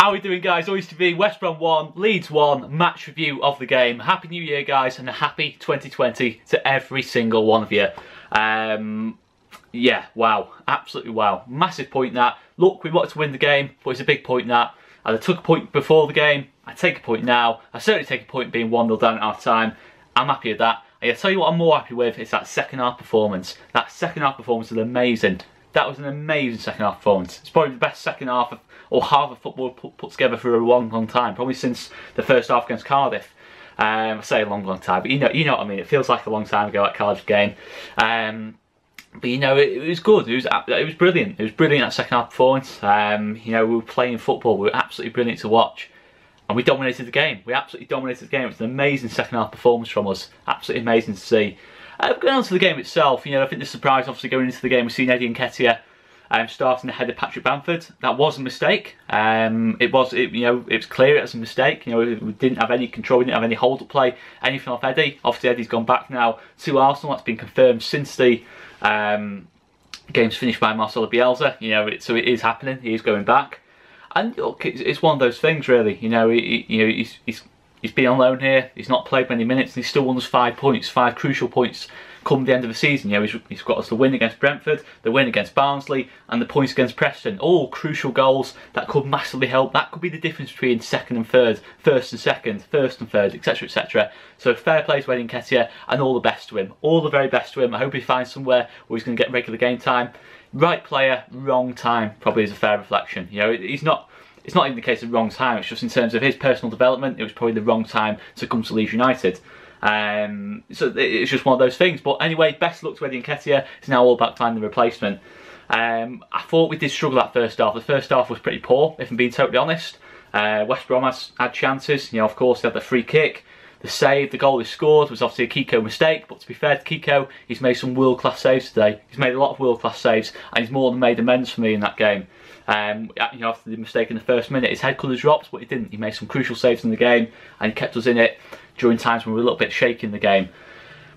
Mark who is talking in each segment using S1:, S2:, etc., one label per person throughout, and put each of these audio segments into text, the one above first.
S1: How are we doing, guys? ALTV, West Brom 1, Leeds 1, match review of the game. Happy New Year, guys, and a happy 2020 to every single one of you. Yeah, wow, absolutely wow. Massive point that. Look, we wanted to win the game, but it's a big point that. I took a point before the game, I take a point now. I certainly take a point being 1-0 down at half time. I'm happy with that. And I'll tell you what I'm more happy with is that second half performance. That second half performance was amazing. That was an amazing second half performance. It's probably the best second half of, or half of football put together for a long time. Probably since the first half against Cardiff. I say a long time, but you know what I mean. It feels like a long time ago, that Cardiff game. But you know, it was good. It was brilliant. It was brilliant, that second half performance. You know, we were playing football. We were absolutely brilliant to watch, and we dominated the game. We absolutely dominated the game. It was an amazing second half performance from us. Absolutely amazing to see. Going on to the game itself, you know, I think the surprise, obviously, going into the game, we've seen Eddie Nketiah starting ahead of Patrick Bamford. That was a mistake. It was clear it was a mistake. You know, we didn't have any control, we didn't have any hold-up play, anything off Eddie. Obviously, Eddie's gone back now to Arsenal. That's been confirmed since the game's finished by Marcelo Bielsa. You know, so it is happening. He is going back, and look, it's one of those things, really. You know, he's been on loan here. He's not played many minutes, and he's still won us 5 points, 5 crucial points. Come the end of the season, you know, he's got us the win against Brentford, the win against Barnsley, and the points against Preston. All crucial goals that could massively help. That could be the difference between second and third, first and second, first and third, etc, etc. So fair play to Eddie Nketiah, and all the best to him. All the very best to him. I hope he finds somewhere where he's going to get regular game time. Right player, wrong time, probably is a fair reflection. You know, it's not even the case of wrong time. It's just in terms of his personal development, it was probably the wrong time to come to Leeds United. So it's just one of those things. But anyway, best luck to Eddie Nketiah. It's now all about finding the replacement. I thought we did struggle that first half. The first half was pretty poor, if I'm being totally honest. West Brom had chances. You know, of course, they had the free kick, the save, the goal he scored was obviously a Kiko mistake. But to be fair to Kiko, he's made some world-class saves today. He's made a lot of world-class saves, and he's more than made amends for me in that game. You know, after the mistake in the first minute, his head could have dropped, but he didn't. He made some crucial saves in the game, and he kept us in it during times when we were a little bit shaky in the game.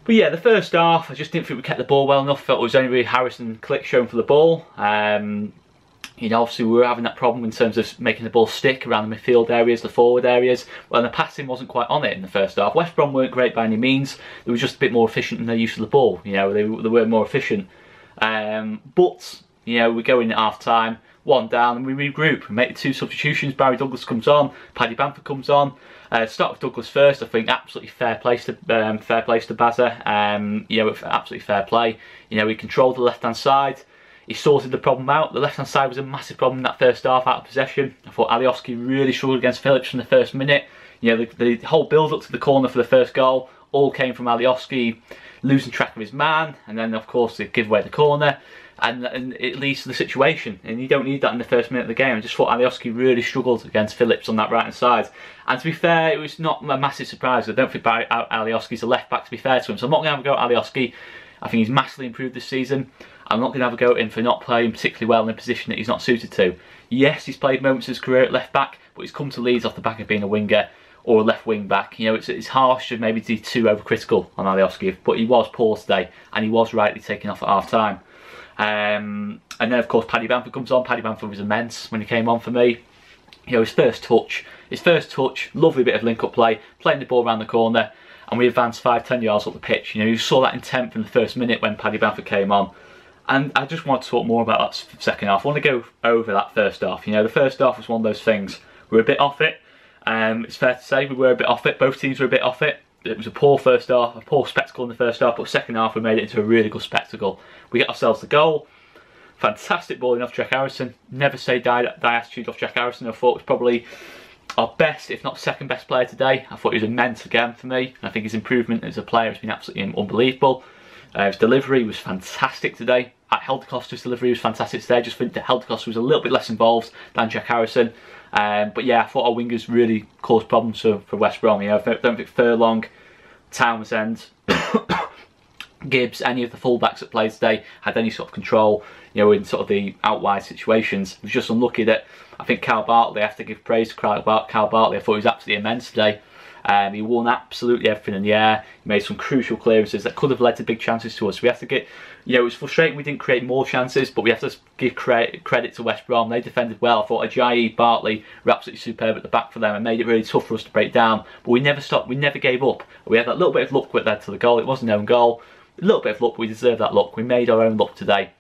S1: But yeah, the first half, I just didn't think we kept the ball well enough. I felt it was only really Harrison and Click showing for the ball. You know, obviously we were having that problem in terms of making the ball stick around the midfield areas, the forward areas, and the passing wasn't quite on it in the first half. West Brom weren't great by any means. They were just a bit more efficient in their use of the ball. You know, they were more efficient. But, you know, we go in at half time, 1 down, and we regroup. We make the 2 substitutions. Barry Douglas comes on, Paddy Bamford comes on. Start with Douglas first. I think absolutely fair play to Baza. You know, absolutely fair play. You know, he controlled the left hand side. He sorted the problem out. The left hand side was a massive problem in that first half, out of possession. I thought Alioski really struggled against Phillips from the first minute. You know, the whole build up to the corner for the first goal all came from Alioski losing track of his man, and then of course they give away the corner. And it leads to the situation, and you don't need that in the first minute of the game. I just thought Alioski really struggled against Phillips on that right hand side. And to be fair, it was not a massive surprise. I don't think Alioski's a left back, to be fair to him. So I'm not going to have a go at Alioski. I think he's massively improved this season. I'm not going to have a go at him for not playing particularly well in a position that he's not suited to. Yes, he's played moments of his career at left back, but he's come to Leeds off the back of being a winger or a left wing back. You know, it's harsh to maybe be too overcritical on Alioski, but he was poor today, and he was rightly taken off at half time. And then of course Paddy Bamford comes on. Paddy Bamford was immense when he came on for me. You know, his first touch, lovely bit of link-up play, playing the ball around the corner, and we advanced 5-10 yards up the pitch. You know, you saw that intent from the first minute when Paddy Bamford came on. And I just want to talk more about that second half. I want to go over that first half. You know, the first half was one of those things. We were a bit off it. It's fair to say we were a bit off it. Both teams were a bit off it. It was a poor first half, a poor spectacle in the first half, but second half we made it into a really good spectacle. We get ourselves the goal. Fantastic ball off Jack Harrison. Never say die attitude off Jack Harrison. I thought it was probably our best, if not second best player today. I thought he was immense again for me. And I think his improvement as a player has been absolutely unbelievable. His delivery was fantastic today. At Heldekost's delivery was fantastic today. I just think that Heldekost was a little bit less involved than Jack Harrison. But yeah, I thought our wingers really caused problems for West Brom. You know, I don't think Furlong, Townsend, Gibbs, any of the fullbacks that played today had any sort of control. you know, in sort of the out wide situations. It was just unlucky that I think Cal Bartley, I have to give praise to Cal Bartley. I thought he was absolutely immense today. He won absolutely everything in the air. He made some crucial clearances that could have led to big chances to us. We have to get, you know, it was frustrating we didn't create more chances, but we have to give credit to West Brom. They defended well. I thought Ajayi, Bartley were absolutely superb at the back for them and made it really tough for us to break down. But we never stopped, we never gave up. We had that little bit of luck that led to the goal. It wasn't our own goal. A little bit of luck, we deserved that luck. We made our own luck today.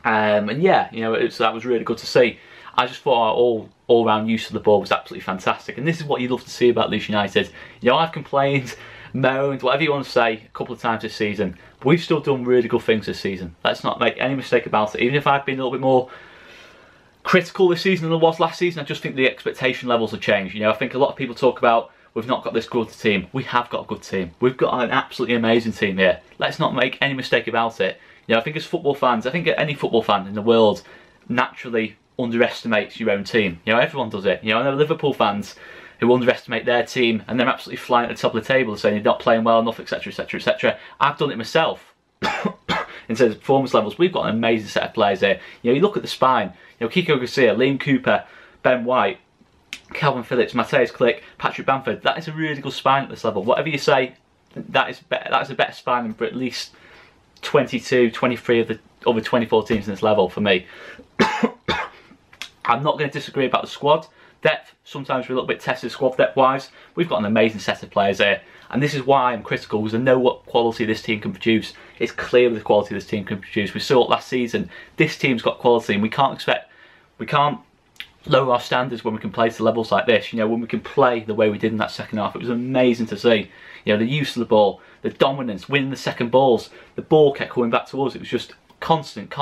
S1: And yeah, you know, that was really good to see. I just thought our all-round use of the ball was absolutely fantastic, and this is what you love to see about Leeds United. You know, I've complained, moaned, whatever you want to say, a couple of times this season, but we've still done really good things this season. Let's not make any mistake about it. Even if I've been a little bit more critical this season than I was last season, I just think the expectation levels have changed. You know, I think a lot of people talk about we've not got this good team. We have got a good team. We've got an absolutely amazing team here. Let's not make any mistake about it. You know, I think as football fans, I think any football fan in the world naturally underestimates your own team. You know, everyone does it. You know, I know Liverpool fans who underestimate their team and they're absolutely flying at the top of the table saying they're not playing well enough, etc, etc, etc. I've done it myself. In terms of performance levels, we've got an amazing set of players here. You know, you look at the spine, you know, Kiko Garcia, Liam Cooper, Ben White, Calvin Phillips, Mateus Click, Patrick Bamford. That is a really good spine at this level. Whatever you say, that is a better spine than for at least 22, 23 of the other 24 teams in this level for me. I'm not going to disagree about the squad depth. Sometimes we're a little bit tested squad depth wise. We've got an amazing set of players here, and this is why I'm critical, because I know what quality this team can produce. It's clear the quality this team can produce. We saw it last season. This team's got quality, and we can't lower our standards when we can play to levels like this. You know, when we can play the way we did in that second half, it was amazing to see. You know, the use of the ball, the dominance, winning the second balls, the ball kept coming back to us. It was just constant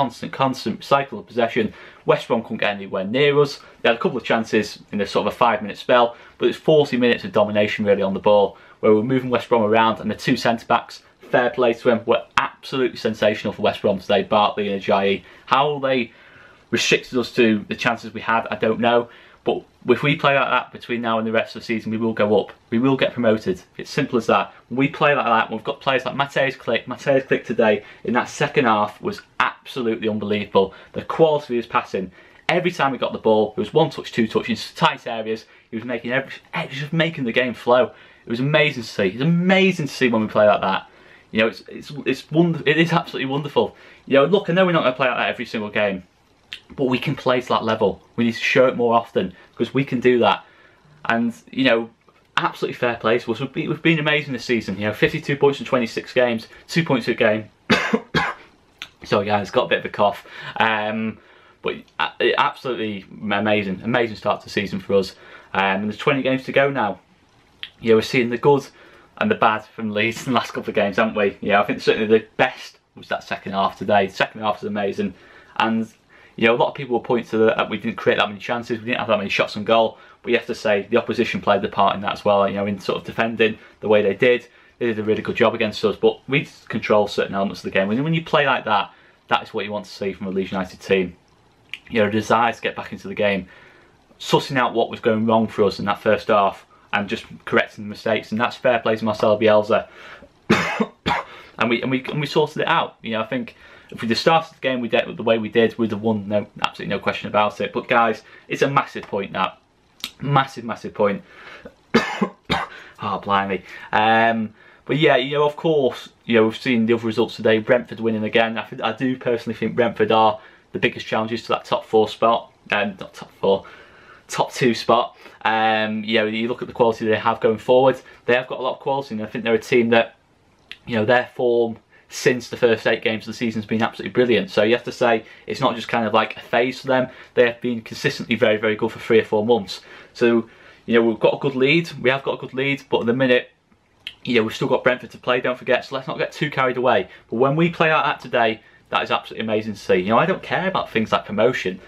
S1: cycle of possession. West Brom couldn't get anywhere near us. They had a couple of chances in a sort of a 5-minute spell, but it's 40 minutes of domination really on the ball, where we're moving West Brom around, and the two centre-backs, fair play to them, were absolutely sensational for West Brom today, Bartley and Ajayi. How they restricted us to the chances we had, I don't know, but if we play like that between now and the rest of the season, we will go up. We will get promoted. It's simple as that. When we play like that, we've got players like Mateus Click today in that second half was absolutely unbelievable. The quality of his passing, every time we got the ball, it was one touch, two touch in tight areas. He was making the game flow. It was amazing to see. It's amazing to see when we play like that. You know, it is absolutely wonderful. You know, look, I know we're not going to play like that every single game, but we can play to that level. We need to show it more often, because we can do that. And, you know, absolutely fair play to us. We've been amazing this season. You know, 52 points in 26 games, 2 points a game. Sorry guys, got a bit of a cough. But absolutely amazing start to the season for us. And there's 20 games to go now. You know, we're seeing the good and the bad from Leeds in the last couple of games, haven't we? Yeah, I think certainly the best was that second half today. The second half was amazing. And you know, a lot of people will point to that we didn't create that many chances, we didn't have that many shots on goal, but you have to say the opposition played the part in that as well. You know, in sort of defending the way they did a really good job against us, but we control certain elements of the game. When you play like that, that is what you want to see from a Leeds United team. You know, a desire to get back into the game, sussing out what was going wrong for us in that first half, and just correcting the mistakes, and that's fair play to Marcelo Bielsa. and we sorted it out. You know, I think if we'd have started the game the way we did, we'd have won, absolutely no question about it. But guys, it's a massive point now. Massive point. Oh, blimey. But yeah, you know, of course, you know, we've seen the other results today. Brentford winning again. I do personally think Brentford are the biggest challenges to that top 4 spot. Not top 4, top 2 spot. You know, you look at the quality they have going forward. They have got a lot of quality, and I think they're a team that, you know, their form since the first 8 games of the season has been absolutely brilliant. So you have to say it's not just kind of like a phase for them. They have been consistently very good for 3 or 4 months. So, you know, we've got a good lead. We have got a good lead, but at the minute, you know, we've still got Brentford to play, don't forget. So let's not get too carried away. But when we play like that today, that is absolutely amazing to see. You know, I don't care about things like promotion.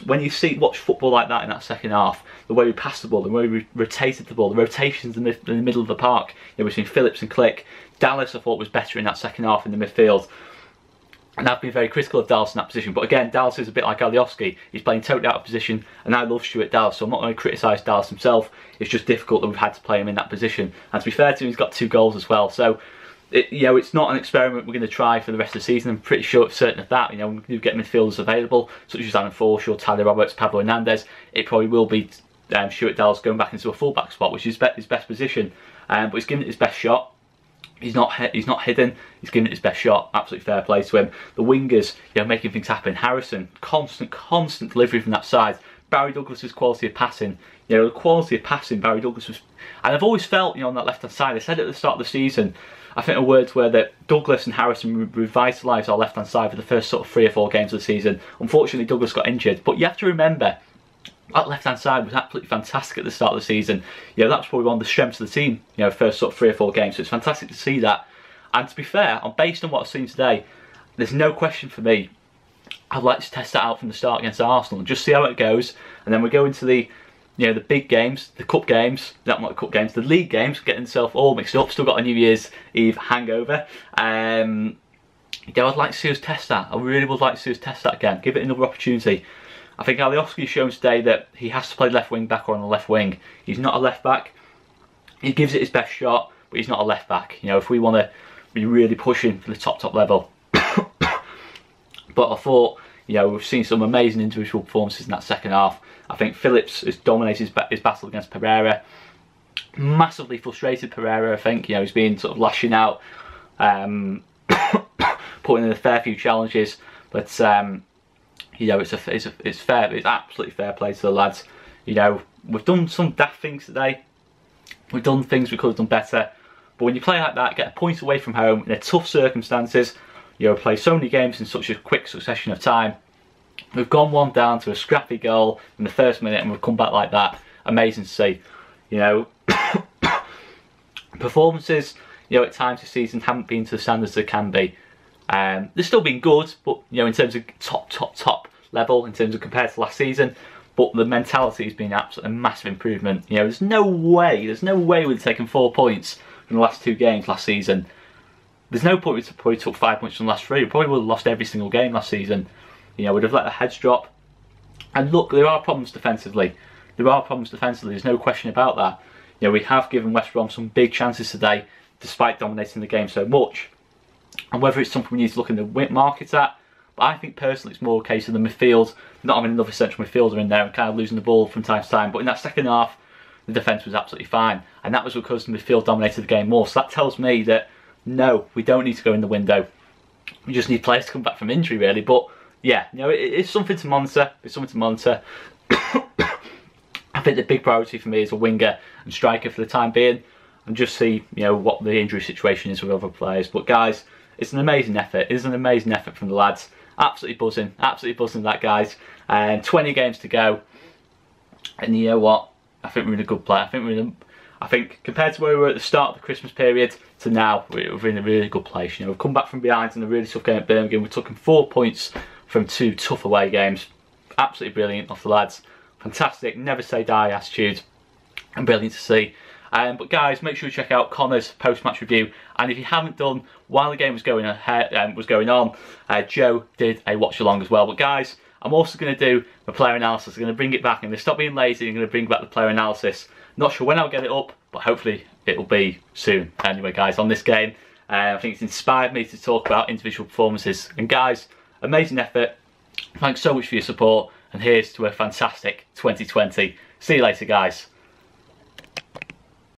S1: When you watch football like that in that second half, the way we passed the ball, the way we rotated the ball, the rotations in the middle of the park, you know, between Phillips and Click. Dallas, I thought, was better in that second half in the midfield. And I've been very critical of Dallas in that position. But again, Dallas is a bit like LUFC. He's playing totally out of position, and I love Stuart Dallas, so I'm not going to criticise Dallas himself. It's just difficult that we've had to play him in that position. And to be fair to him, he's got 2 goals as well. So, it's not an experiment we're going to try for the rest of the season. I'm pretty certain of that. We do get midfielders available, such as Adam Forshaw, Tyler Roberts, Pablo Hernandez. It probably will be Stuart Dallas going back into a full-back spot, which is his best position. But he's given it his best shot. He's not hidden. He's giving it his best shot. Absolutely fair play to him. The wingers, making things happen. Harrison, constant delivery from that side. Barry Douglas's quality of passing. The quality of passing Barry Douglas was, and I've always felt, on that left-hand side. I said at the start of the season, I think the words were that Douglas and Harrison revitalised our left-hand side for the first sort of 3 or 4 games of the season. Unfortunately, Douglas got injured, but you have to remember that left-hand side was absolutely fantastic at the start of the season. That was probably one of the strengths of the team, first sort of 3 or 4 games. So it's fantastic to see that. And to be fair, based on what I've seen today, there's no question for me. I'd like to test that out from the start against Arsenal and just see how it goes. And then we go into the the big games, the cup games, not the cup games, the league games, getting himself all mixed up. Still got a New Year's Eve hangover. I'd like to see us test that. I really would like to see us test that again. Give it another opportunity. I think Alioski's shown today that he has to play left wing back or on the left wing. He's not a left back. He gives it his best shot, but he's not a left back. If we want to be really pushing for the top level. But I thought, we've seen some amazing individual performances in that second half. I think Phillips has dominated his battle against Pereira. Massively frustrated Pereira, I think. He's been sort of lashing out, putting in a fair few challenges. But it's absolutely fair play to the lads. We've done some daft things today. We've done things we could have done better. But when you play like that, get a point away from home in tough circumstances, play so many games in such a quick succession of time. We've gone 1 down to a scrappy goal in the first minute and we've come back like that. Amazing to see. Performances, at times this season haven't been to the standards they can be. They've still been good, but in terms of top level, in terms of compared to last season. But the mentality has been absolutely a massive improvement. There's no way we'd taken 4 points from the last 2 games last season. There's no point we probably took 5 points from the last 3. We probably would have lost every single game last season. We'd have let the heads drop. And look, there are problems defensively. There's no question about that. We have given West Brom some big chances today, despite dominating the game so much. And whether it's something we need to look in the market at, but I think personally it's more a case of the midfield, not having another central midfielder in there and kind of losing the ball from time to time. But in that second half, the defence was absolutely fine. And that was because the midfield dominated the game more. So that tells me that, no, we don't need to go in the window. We just need players to come back from injury, really. But yeah, it's something to monitor. I think the big priority for me is a winger and striker for the time being, and just see what the injury situation is with other players. But guys, it's an amazing effort. It is an amazing effort from the lads. Absolutely buzzing that, guys. And 20 games to go. And you know what? I think we're in a good place. I think compared to where we were at the start of the Christmas period to now, we're in a really good place. We've come back from behind in a really tough game at Birmingham. We took 4 points from 2 tough away games. Absolutely brilliant off the lads. Fantastic, never say die attitude. And brilliant to see. But guys, make sure you check out Conor's post-match review. And if you haven't done, while the game was going on, Joe did a watch-along as well. But guys, I'm also going to do the player analysis. I'm going to bring it back. I'm going to stop being lazy. I'm going to bring back the player analysis. Not sure when I'll get it up, but hopefully it'll be soon. Anyway, guys, on this game, I think it's inspired me to talk about individual performances. And guys, amazing effort. Thanks so much for your support. And here's to a fantastic 2020. See you later, guys.